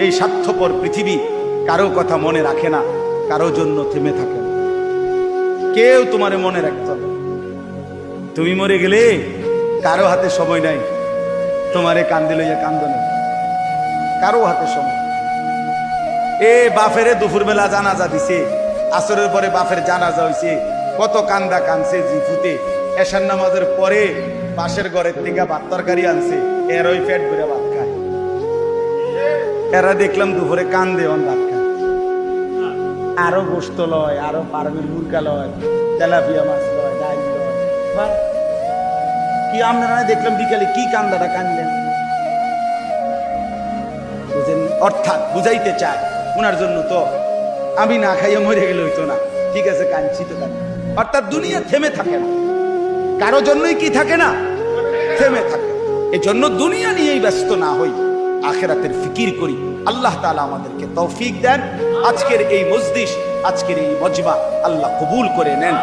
এই স্বার্থপর পৃথিবী কারো কথা মনে রাখে না, কারো জন্য থেমে থাকে না। কেউ তোমারে মনে রাখতো না। তুমি মরে গেলে কারো হাতে সময় নাই তোমারে কান্দে লইয়া কান্দনে, কারো হাতে সময়। এ বাফেরে দুপুরবেলা জানাজা দিছে, আসরের পরে বাফের জানাজা হইছে, কত কান্দা কানছে জিফুতে। এশার নামাজের পরে পাশের ঘরের থেকে ভাত তরকারি আনছে, এর ওই পেট ভরে ভাত খায়। এরা দেখলাম দুপুরে কান্দে অন ভাত খায়, আরো গোস্ত লয়, আরো পারমের মুরগা লয়, তেলাপিয়া মাছ লয়, ডাইল লয়। বাহ, কি আপনারা দেখলাম বিকালে কি কান্দাটা কানলেন, বুঝেন? অর্থাৎ বুঝাইতে চায় ওনার জন্য তো আমি না খাইয়ে মরে গেলে হইতো না, ঠিক আছে কাঁদছি তো কাঁদি। অর্থাৎ দুনিয়া থেমে থাকে না, কারো জন্যই কি থাকে না, থেমে থাকে। এই জন্য দুনিয়া নিয়েই ব্যস্ত না হই, আখিরাতের ফিকির করি। আল্লাহ তাআলা আমাদেরকে তৌফিক দেন। আজকের এই মজলিস, আজকের এই মজমা আল্লাহ কবুল করে নেন।